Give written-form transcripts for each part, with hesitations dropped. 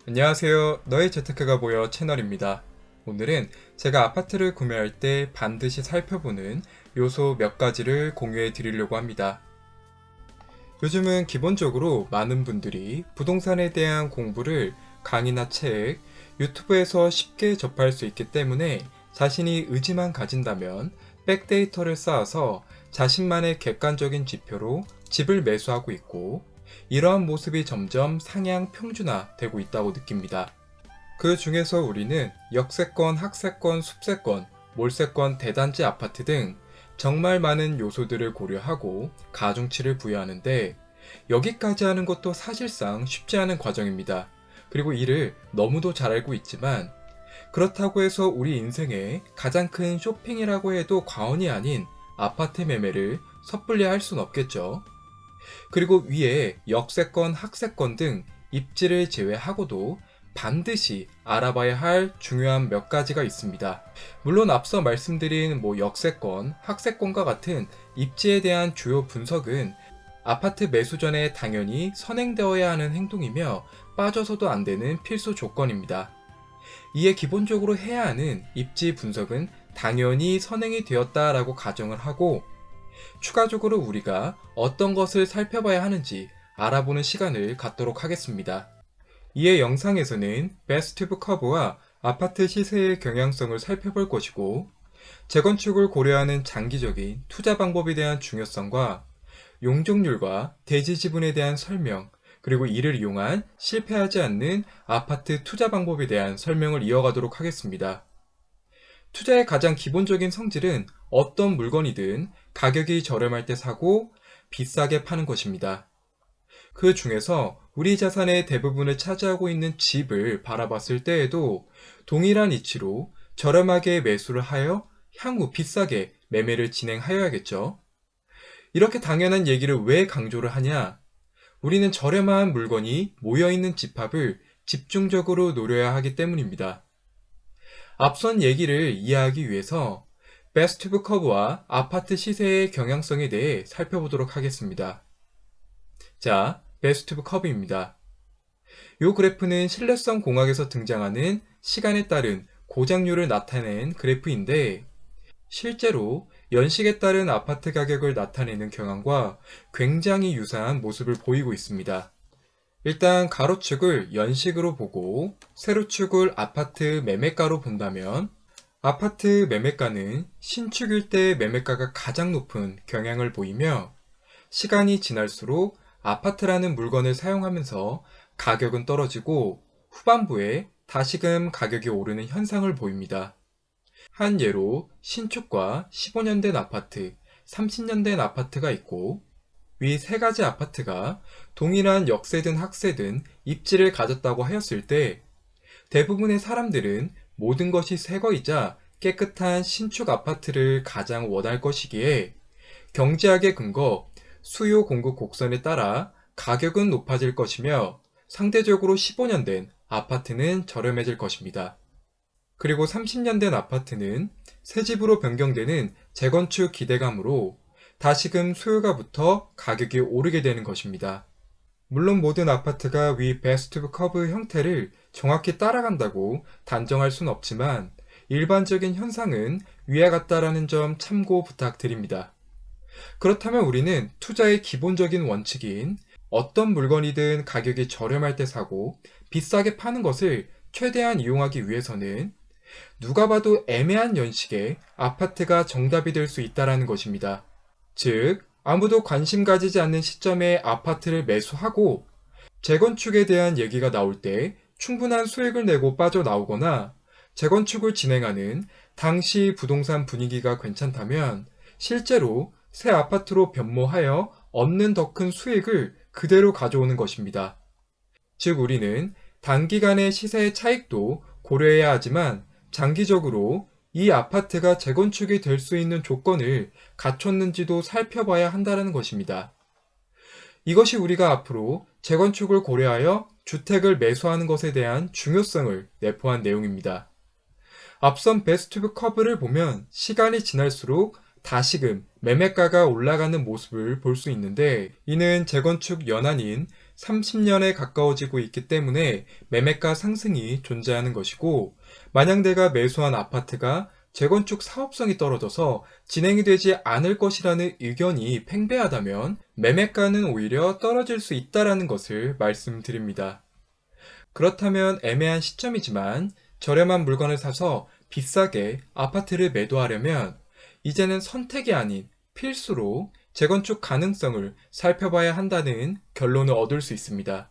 안녕하세요. 너의 재테크가 보여 채널입니다. 오늘은 제가 아파트를 구매할 때 반드시 살펴보는 요소 몇 가지를 공유해 드리려고 합니다. 요즘은 기본적으로 많은 분들이 부동산에 대한 공부를 강의나 책, 유튜브에서 쉽게 접할 수 있기 때문에 자신이 의지만 가진다면 백데이터를 쌓아서 자신만의 객관적인 지표로 집을 매수하고 있고, 이러한 모습이 점점 상향 평준화되고 있다고 느낍니다. 그 중에서 우리는 역세권, 학세권, 숲세권, 몰세권, 대단지 아파트 등 정말 많은 요소들을 고려하고 가중치를 부여하는데, 여기까지 하는 것도 사실상 쉽지 않은 과정입니다. 그리고 이를 너무도 잘 알고 있지만, 그렇다고 해서 우리 인생의 가장 큰 쇼핑이라고 해도 과언이 아닌 아파트 매매를 섣불리 할 순 없겠죠. 그리고 위에 역세권, 학세권 등 입지를 제외하고도 반드시 알아봐야 할 중요한 몇 가지가 있습니다. 물론 앞서 말씀드린 역세권, 학세권과 같은 입지에 대한 주요 분석은 아파트 매수 전에 당연히 선행되어야 하는 행동이며 빠져서도 안 되는 필수 조건입니다. 이에 기본적으로 해야 하는 입지 분석은 당연히 선행이 되었다라고 가정을 하고, 추가적으로 우리가 어떤 것을 살펴봐야 하는지 알아보는 시간을 갖도록 하겠습니다. 이에 영상에서는 베스트브 커브와 아파트 시세의 경향성을 살펴볼 것이고, 재건축을 고려하는 장기적인 투자 방법에 대한 중요성과 용적률과 대지 지분에 대한 설명, 그리고 이를 이용한 실패하지 않는 아파트 투자 방법에 대한 설명을 이어가도록 하겠습니다. 투자의 가장 기본적인 성질은 어떤 물건이든 가격이 저렴할 때 사고 비싸게 파는 것입니다. 그 중에서 우리 자산의 대부분을 차지하고 있는 집을 바라봤을 때에도 동일한 이치로 저렴하게 매수를 하여 향후 비싸게 매매를 진행하여야겠죠. 이렇게 당연한 얘기를 왜 강조를 하냐? 우리는 저렴한 물건이 모여있는 집합을 집중적으로 노려야 하기 때문입니다. 앞선 얘기를 이해하기 위해서 베스트브 커브와 아파트 시세의 경향성에 대해 살펴보도록 하겠습니다. 자, 베스트브 커브입니다. 이 그래프는 신뢰성 공학에서 등장하는 시간에 따른 고장률을 나타낸 그래프인데, 실제로 연식에 따른 아파트 가격을 나타내는 경향과 굉장히 유사한 모습을 보이고 있습니다. 일단 가로축을 연식으로 보고 세로축을 아파트 매매가로 본다면, 아파트 매매가는 신축일 때 매매가가 가장 높은 경향을 보이며, 시간이 지날수록 아파트라는 물건을 사용하면서 가격은 떨어지고 후반부에 다시금 가격이 오르는 현상을 보입니다. 한 예로 신축과 15년 된 아파트, 30년 된 아파트가 있고, 위 세 가지 아파트가 동일한 역세든 학세든 입지를 가졌다고 하였을 때, 대부분의 사람들은 모든 것이 새 거이자 깨끗한 신축 아파트를 가장 원할 것이기에 경제학의 근거, 수요 공급 곡선에 따라 가격은 높아질 것이며, 상대적으로 15년 된 아파트는 저렴해질 것입니다. 그리고 30년 된 아파트는 새 집으로 변경되는 재건축 기대감으로 다시금 수요가 붙어 가격이 오르게 되는 것입니다. 물론 모든 아파트가 위 베스트브 커브 형태를 정확히 따라간다고 단정할 순 없지만, 일반적인 현상은 위와 같다라는 점 참고 부탁드립니다. 그렇다면 우리는 투자의 기본적인 원칙인 어떤 물건이든 가격이 저렴할 때 사고 비싸게 파는 것을 최대한 이용하기 위해서는 누가 봐도 애매한 연식의 아파트가 정답이 될 수 있다는 것입니다. 즉, 아무도 관심 가지지 않는 시점에 아파트를 매수하고 재건축에 대한 얘기가 나올 때 충분한 수익을 내고 빠져나오거나, 재건축을 진행하는 당시 부동산 분위기가 괜찮다면 실제로 새 아파트로 변모하여 얻는 더 큰 수익을 그대로 가져오는 것입니다. 즉, 우리는 단기간의 시세의 차익도 고려해야 하지만 장기적으로 이 아파트가 재건축이 될 수 있는 조건을 갖췄는지도 살펴봐야 한다는 것입니다. 이것이 우리가 앞으로 재건축을 고려하여 주택을 매수하는 것에 대한 중요성을 내포한 내용입니다. 앞선 베스트브 커브를 보면 시간이 지날수록 다시금 매매가가 올라가는 모습을 볼 수 있는데, 이는 재건축 연한인 30년에 가까워지고 있기 때문에 매매가 상승이 존재하는 것이고, 만약 내가 매수한 아파트가 재건축 사업성이 떨어져서 진행이 되지 않을 것이라는 의견이 팽배하다면 매매가는 오히려 떨어질 수 있다는 것을 말씀드립니다. 그렇다면 애매한 시점이지만 저렴한 물건을 사서 비싸게 아파트를 매도하려면 이제는 선택이 아닌 필수로 재건축 가능성을 살펴봐야 한다는 결론을 얻을 수 있습니다.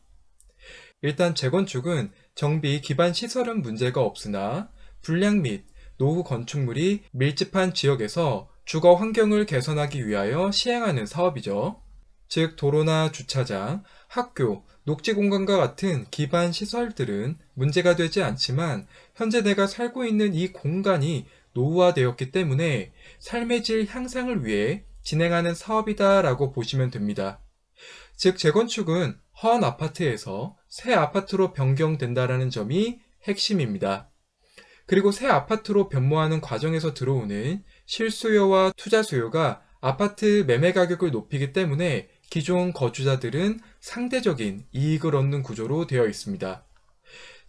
일단 재건축은 정비 기반 시설은 문제가 없으나 불량 및 노후 건축물이 밀집한 지역에서 주거 환경을 개선하기 위하여 시행하는 사업이죠. 즉 도로나 주차장, 학교, 녹지 공간과 같은 기반 시설들은 문제가 되지 않지만 현재 내가 살고 있는 이 공간이 노후화되었기 때문에 삶의 질 향상을 위해 진행하는 사업이다라고 보시면 됩니다. 즉 재건축은 허원 아파트에서 새 아파트로 변경된다라는 점이 핵심입니다. 그리고 새 아파트로 변모하는 과정에서 들어오는 실수요와 투자 수요가 아파트 매매 가격을 높이기 때문에 기존 거주자들은 상대적인 이익을 얻는 구조로 되어 있습니다.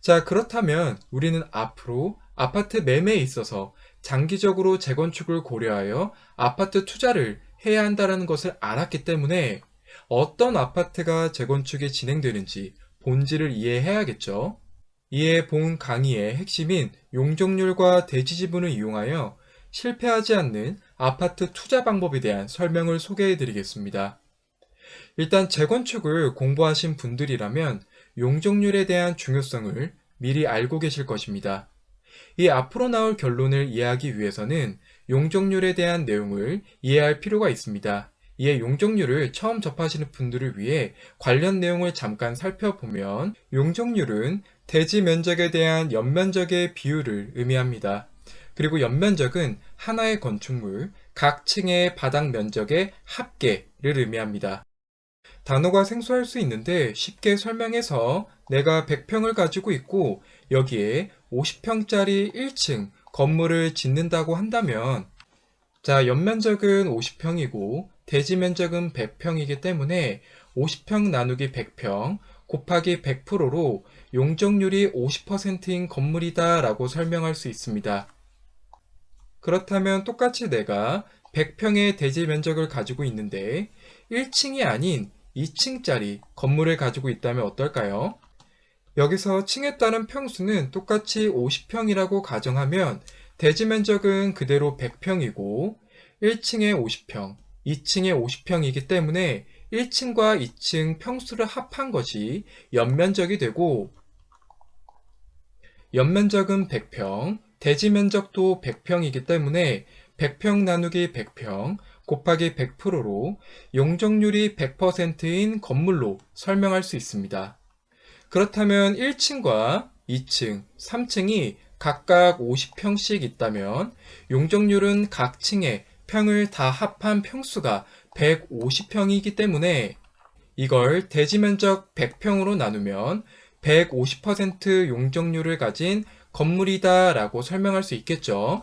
자, 그렇다면 우리는 앞으로 아파트 매매에 있어서 장기적으로 재건축을 고려하여 아파트 투자를 해야 한다는 것을 알았기 때문에 어떤 아파트가 재건축이 진행되는지 본질을 이해해야겠죠. 이에 본 강의의 핵심인 용적률과 대지지분을 이용하여 실패하지 않는 아파트 투자 방법에 대한 설명을 소개해 드리겠습니다. 일단 재건축을 공부하신 분들이라면 용적률에 대한 중요성을 미리 알고 계실 것입니다. 이 앞으로 나올 결론을 이해하기 위해서는 용적률에 대한 내용을 이해할 필요가 있습니다. 이에 용적률을 처음 접하시는 분들을 위해 관련 내용을 잠깐 살펴보면 용적률은 대지 면적에 대한 연면적의 비율을 의미합니다. 그리고 연면적은 하나의 건축물, 각 층의 바닥 면적의 합계를 의미합니다. 단어가 생소할 수 있는데 쉽게 설명해서 내가 100평을 가지고 있고 여기에 50평짜리 1층 건물을 짓는다고 한다면 자, 연면적은 50평이고 대지 면적은 100평이기 때문에 50평 나누기 100평 곱하기 100%로 용적률이 50%인 건물이다 라고 설명할 수 있습니다. 그렇다면 똑같이 내가 100평의 대지 면적을 가지고 있는데 1층이 아닌 2층짜리 건물을 가지고 있다면 어떨까요? 여기서 층에 따른 평수는 똑같이 50평이라고 가정하면 대지 면적은 그대로 100평이고 1층에 50평, 2층에 50평이기 때문에 1층과 2층 평수를 합한 것이 연면적이 되고 연면적은 100평, 대지 면적도 100평이기 때문에 100평 나누기 100평 곱하기 100%로 용적률이 100%인 건물로 설명할 수 있습니다. 그렇다면 1층과 2층, 3층이 각각 50평씩 있다면 용적률은 각 층의 평을 다 합한 평수가 150평이기 때문에 이걸 대지면적 100평으로 나누면 150% 용적률을 가진 건물이다 라고 설명할 수 있겠죠.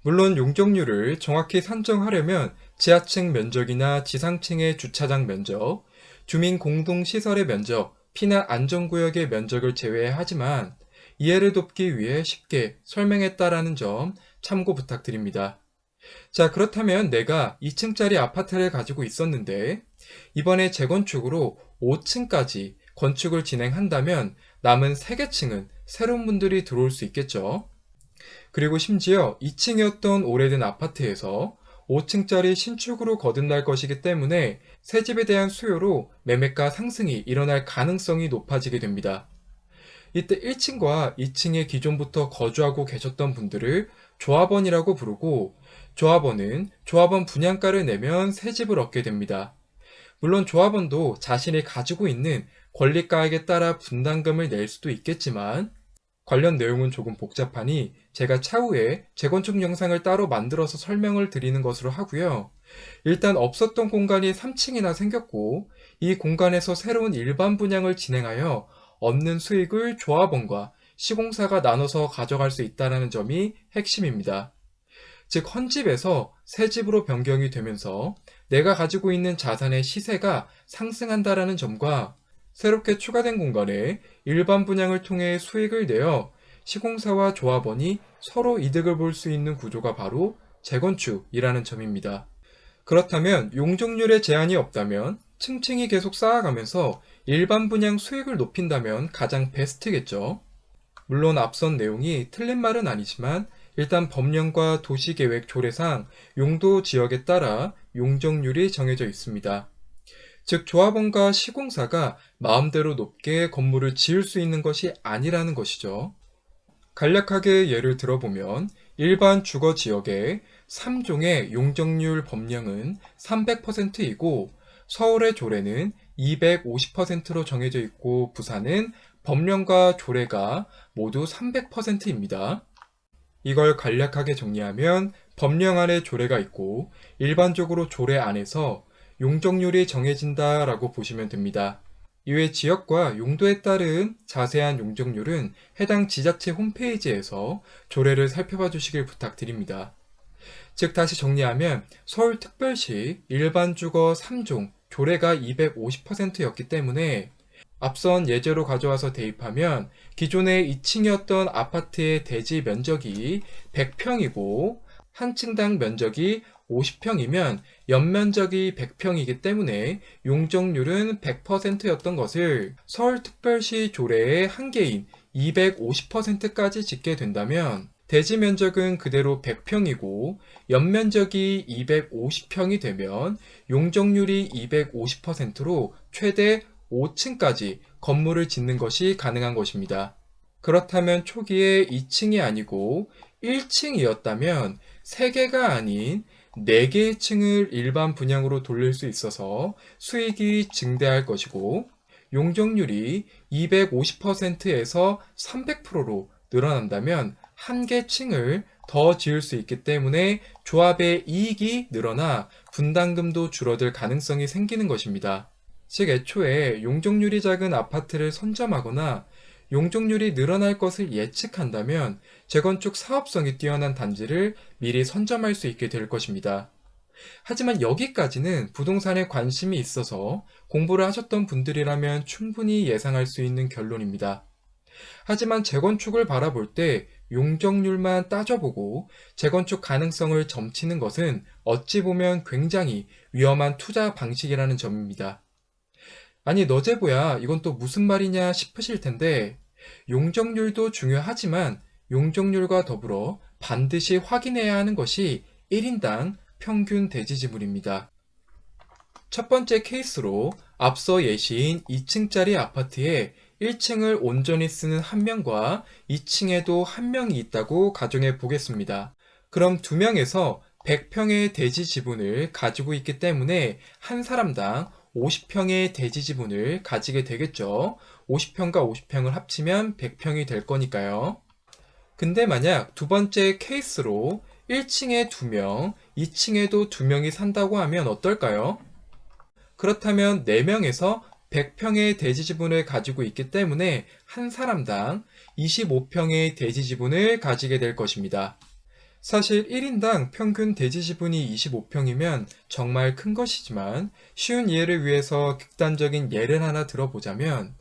물론 용적률을 정확히 산정하려면 지하층 면적이나 지상층의 주차장 면적, 주민 공동시설의 면적, 피난 안전구역의 면적을 제외하지만 이해를 돕기 위해 쉽게 설명했다라는 점 참고 부탁드립니다. 자, 그렇다면 내가 2층짜리 아파트를 가지고 있었는데 이번에 재건축으로 5층까지 건축을 진행한다면 남은 3개 층은 새로운 분들이 들어올 수 있겠죠. 그리고 심지어 2층이었던 오래된 아파트에서 5층짜리 신축으로 거듭날 것이기 때문에 새 집에 대한 수요로 매매가 상승이 일어날 가능성이 높아지게 됩니다. 이때 1층과 2층에 기존부터 거주하고 계셨던 분들을 조합원이라고 부르고 조합원은 조합원 분양가를 내면 새 집을 얻게 됩니다. 물론 조합원도 자신이 가지고 있는 권리가액에 따라 분담금을 낼 수도 있겠지만 관련 내용은 조금 복잡하니 제가 차후에 재건축 영상을 따로 만들어서 설명을 드리는 것으로 하고요. 일단 없었던 공간이 3층이나 생겼고 이 공간에서 새로운 일반 분양을 진행하여 얻는 수익을 조합원과 시공사가 나눠서 가져갈 수 있다는 점이 핵심입니다. 즉 헌집에서 새 집으로 변경이 되면서 내가 가지고 있는 자산의 시세가 상승한다라는 점과 새롭게 추가된 공간에 일반 분양을 통해 수익을 내어 시공사와 조합원이 서로 이득을 볼 수 있는 구조가 바로 재건축이라는 점입니다. 그렇다면 용적률에 제한이 없다면 층층이 계속 쌓아가면서 일반 분양 수익을 높인다면 가장 베스트겠죠. 물론 앞선 내용이 틀린 말은 아니지만 일단 법령과 도시계획 조례상 용도 지역에 따라 용적률이 정해져 있습니다. 즉 조합원과 시공사가 마음대로 높게 건물을 지을 수 있는 것이 아니라는 것이죠. 간략하게 예를 들어보면 일반 주거 지역의 3종의 용적률 법령은 300%이고 서울의 조례는 250%로 정해져 있고 부산은 법령과 조례가 모두 300%입니다. 이걸 간략하게 정리하면 법령 안에 조례가 있고 일반적으로 조례 안에서 용적률이 정해진다라고 보시면 됩니다. 이외 지역과 용도에 따른 자세한 용적률은 해당 지자체 홈페이지에서 조례를 살펴봐 주시길 부탁드립니다. 즉 다시 정리하면 서울특별시 일반주거 3종 조례가 250%였기 때문에 앞선 예제로 가져와서 대입하면 기존의 2층이었던 아파트의 대지 면적이 100평이고 한 층당 면적이 50평이면 연면적이 100평이기 때문에 용적률은 100%였던 것을 서울특별시 조례의 한계인 250%까지 짓게 된다면 대지 면적은 그대로 100평이고 연면적이 250평이 되면 용적률이 250%로 최대 5층까지 건물을 짓는 것이 가능한 것입니다. 그렇다면 초기에 2층이 아니고 1층이었다면 3개가 아닌 4개의 층을 일반 분양으로 돌릴 수 있어서 수익이 증대할 것이고 용적률이 250%에서 300%로 늘어난다면 한 개 층을 더 지을 수 있기 때문에 조합의 이익이 늘어나 분담금도 줄어들 가능성이 생기는 것입니다. 즉 애초에 용적률이 작은 아파트를 선점하거나 용적률이 늘어날 것을 예측한다면 재건축 사업성이 뛰어난 단지를 미리 선점할 수 있게 될 것입니다. 하지만 여기까지는 부동산에 관심이 있어서 공부를 하셨던 분들이라면 충분히 예상할 수 있는 결론입니다. 하지만 재건축을 바라볼 때 용적률만 따져보고 재건축 가능성을 점치는 것은 어찌 보면 굉장히 위험한 투자 방식이라는 점입니다. 아니 너제보야 이건 또 무슨 말이냐 싶으실 텐데 용적률도 중요하지만 용적률과 더불어 반드시 확인해야 하는 것이 1인당 평균 대지지분입니다. 첫 번째 케이스로 앞서 예시인 2층짜리 아파트에 1층을 온전히 쓰는 한 명과 2층에도 한 명이 있다고 가정해 보겠습니다. 그럼 2명에서 100평의 대지 지분을 가지고 있기 때문에 한 사람당 50평의 대지 지분을 가지게 되겠죠. 50평과 50평을 합치면 100평이 될 거니까요. 근데 만약 두 번째 케이스로 1층에 2명, 2층에도 2명이 산다고 하면 어떨까요? 그렇다면 4명에서 100평의 대지 지분을 가지고 있기 때문에 한 사람당 25평의 대지 지분을 가지게 될 것입니다. 사실 1인당 평균 대지 지분이 25평이면 정말 큰 것이지만 쉬운 이해를 위해서 극단적인 예를 하나 들어보자면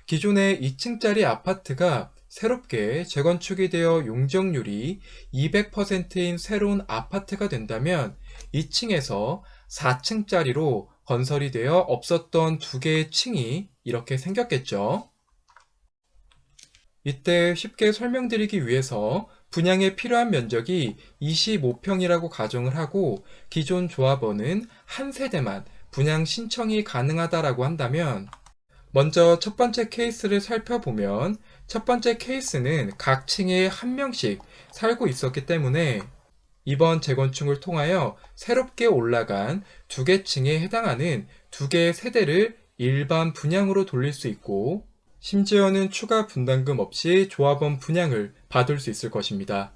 기존의 2층짜리 아파트가 새롭게 재건축이 되어 용적률이 200%인 새로운 아파트가 된다면 2층에서 4층짜리로 건설이 되어 없었던 2개의 층이 이렇게 생겼겠죠. 이때 쉽게 설명드리기 위해서 분양에 필요한 면적이 25평이라고 가정을 하고 기존 조합원은 한 세대만 분양 신청이 가능하다라고 한다면 먼저 첫 번째 케이스를 살펴보면 첫 번째 케이스는 각 층에 한 명씩 살고 있었기 때문에 이번 재건축을 통하여 새롭게 올라간 2개 층에 해당하는 2개의 세대를 일반 분양으로 돌릴 수 있고 심지어는 추가 분담금 없이 조합원 분양을 받을 수 있을 것입니다.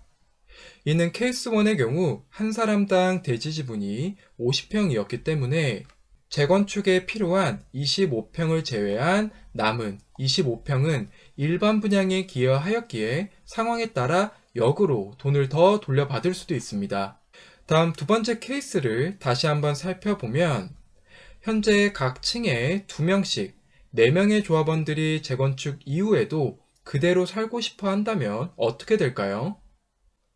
이는 케이스 1의 경우 한 사람당 대지 지분이 50평이었기 때문에 재건축에 필요한 25평을 제외한 남은 25평은 일반 분양에 기여하였기에 상황에 따라 역으로 돈을 더 돌려받을 수도 있습니다. 다음 두 번째 케이스를 다시 한번 살펴보면 현재 각 층에 2명씩 4명의 조합원들이 재건축 이후에도 그대로 살고 싶어 한다면 어떻게 될까요?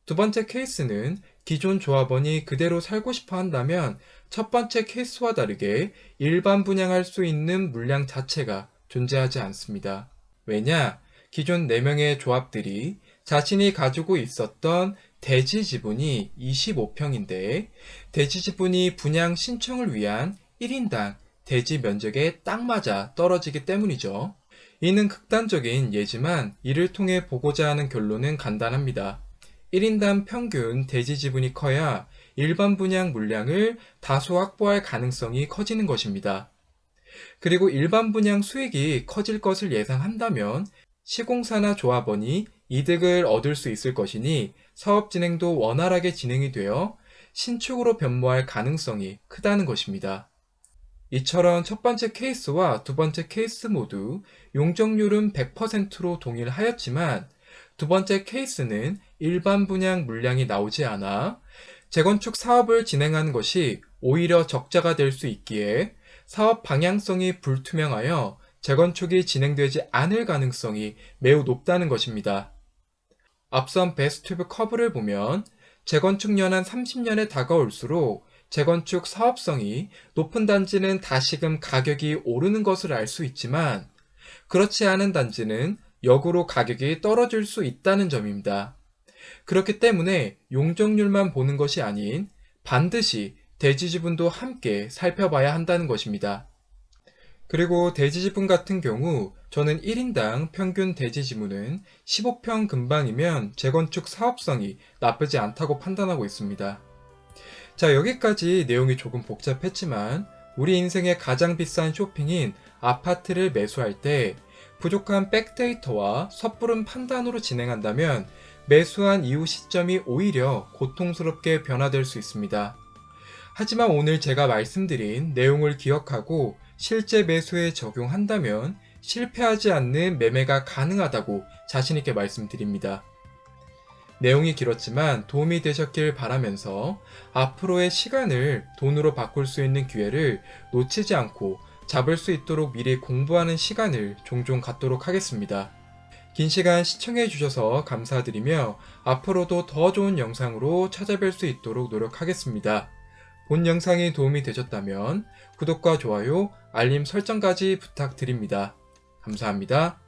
두 번째 케이스는 기존 조합원이 그대로 살고 싶어 한다면 첫 번째 케이스와 다르게 일반 분양할 수 있는 물량 자체가 존재하지 않습니다. 왜냐? 기존 4명의 조합들이 자신이 가지고 있었던 대지 지분이 25평인데 대지 지분이 분양 신청을 위한 1인당 대지 면적에 딱 맞아 떨어지기 때문이죠. 이는 극단적인 예지만 이를 통해 보고자 하는 결론은 간단합니다. 1인당 평균 대지 지분이 커야 일반 분양 물량을 다소 확보할 가능성이 커지는 것입니다. 그리고 일반 분양 수익이 커질 것을 예상한다면 시공사나 조합원이 이득을 얻을 수 있을 것이니 사업 진행도 원활하게 진행이 되어 신축으로 변모할 가능성이 크다는 것입니다. 이처럼 첫 번째 케이스와 두 번째 케이스 모두 용적률은 100%로 동일하였지만 두 번째 케이스는 일반 분양 물량이 나오지 않아 재건축 사업을 진행하는 것이 오히려 적자가 될 수 있기에 사업 방향성이 불투명하여 재건축이 진행되지 않을 가능성이 매우 높다는 것입니다. 앞선 베스튜브 커브를 보면 재건축 연한 30년에 다가올수록 재건축 사업성이 높은 단지는 다시금 가격이 오르는 것을 알 수 있지만 그렇지 않은 단지는 역으로 가격이 떨어질 수 있다는 점입니다. 그렇기 때문에 용적률만 보는 것이 아닌 반드시 대지 지분도 함께 살펴봐야 한다는 것입니다. 그리고 대지 지분 같은 경우 저는 1인당 평균 대지 지분은 15평 근방이면 재건축 사업성이 나쁘지 않다고 판단하고 있습니다. 자, 여기까지 내용이 조금 복잡했지만 우리 인생의 가장 비싼 쇼핑인 아파트를 매수할 때 부족한 백데이터와 섣부른 판단으로 진행한다면 매수한 이후 시점이 오히려 고통스럽게 변화될 수 있습니다. 하지만 오늘 제가 말씀드린 내용을 기억하고 실제 매수에 적용한다면 실패하지 않는 매매가 가능하다고 자신있게 말씀드립니다. 내용이 길었지만 도움이 되셨길 바라면서 앞으로의 시간을 돈으로 바꿀 수 있는 기회를 놓치지 않고 잡을 수 있도록 미리 공부하는 시간을 종종 갖도록 하겠습니다. 긴 시간 시청해 주셔서 감사드리며 앞으로도 더 좋은 영상으로 찾아뵐 수 있도록 노력하겠습니다. 본 영상이 도움이 되셨다면 구독과 좋아요, 알림 설정까지 부탁드립니다. 감사합니다.